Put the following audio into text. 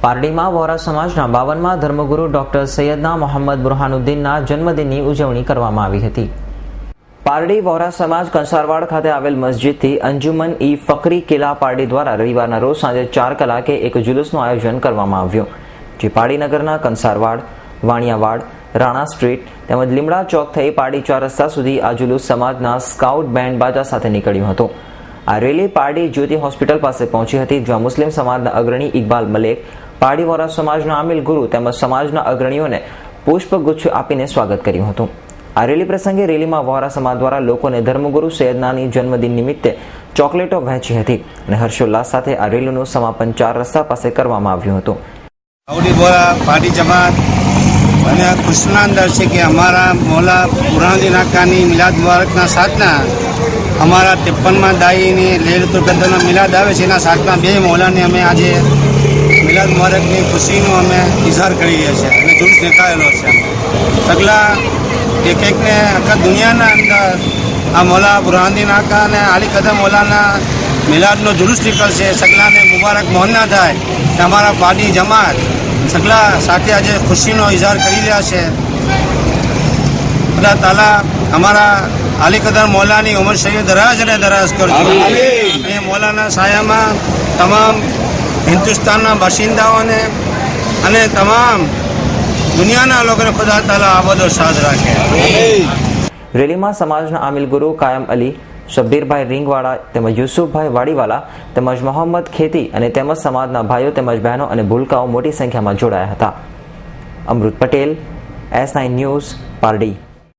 પારડીમાં વોરા સમાજના 52મા ધર્મગુરુ ડોક્ટર સૈયદના મોહમ્મદ બુરહાનુદ્દીનના જન્મદિનની ઉજવણી કરવામાં આવી હતી। પારડી વોરા સમાજ કંસારવાડ ખાતે આવેલ મસ્જિદથી અંજુમન ઈ ફકરી કિલા પારડી દ્વારા રવિવારના રોજ સાંજે 4 કલાકે એક જુલુસનું આયોજન કરવામાં આવ્યું, જે પારડીનગરના કંસારવાડ, વાણિયાવાડ, રાણા સ્ટ્રીટ તેમજ લીમડા ચોક થઈ પારડી 4 રસ્તા સુધી આ જુલુસ સમાજના સ્કાઉટ બેન્ડ બાજા સાથે નીકળ્યું હતું। આ રેલી પારડી જ્યોતિ હોસ્પિટલ પાસે પહોંચી હતી, જ્યાં મુસ્લિમ સમાજના અગ્રણી ઇકબાલ મલેક, પારડી વોરા સમાજના આમિલ ગુરુ તેમજ સમાજના અગ્રણીઓને પુષ્પગુચ્છ આપીને સ્વાગત કર્યું હતું। આ રેલી પ્રસંગે રેલીમાં વોરા સમાજ દ્વારા લોકોને ધર્મગુરુ સૈયદનાની જન્મદિન નિમિત્તે ચોકલેટો વહેંચી હતી અને હર્ષોલ્લાસ સાથે આ રેલીનું સમાપન 4 રસ્તા પાસે કરવામાં આવ્યું હતું। पार्टी जमात અને ખુશના અંદર છે કે અમારા મૌલા બુરહાનુદ્દીન આકાની મિલાદ મુબારકના સાથના અમારા 53મા દાઈની લૈલતુલ કદરના મિલાદ આવે છે, એના સાથના 2 મૌલાને અમે આજે મિલાદ મુબારકની ખુશીનો અમે ઇઝહાર કરી રહ્યા છીએ અને જુલુસ નીકાળેલો છે। સગલા એકને આખા દુનિયાના અંદર આ મૌલા બુરહાનુદ્દીન આકા અને આલી કદમ મૌલાના મિલાદનો જુલુસ નીકળશે। સગલાને મુબારક મોહનના થાય કે અમારા પાર્ટી જમાત સગલા સાથે આજે ખુશીનો ઇઝહાર કરી રહ્યા છે। અલ્લાહ તાલા અમારા આલી કદર મૌલાની ઉમર શરીર દરાજ અને દરાજ કરજો। અને મૌલાના સાયામાં તમામ હિન્દુસ્તાનના બાસિંદાઓને અને તમામ દુનિયાના લોકોને ખુદા તાલા આબદ ઓર શાદ રાખે। રેલીમાં સમાજના આમિલ ગુરુ કાયમ અલી, શબ્બીરભાઈ રીંગવાળા તેમજ યુસુફભાઈ વાડીવાલા તેમજ મોહમ્મદ ખેતી અને તેમજ સમાજના ભાઈઓ તેમજ બહેનો અને ભૂલકાઓ મોટી સંખ્યામાં જોડાયા હતા। અમૃત પટેલ, S9 ન્યૂઝ, પારડી।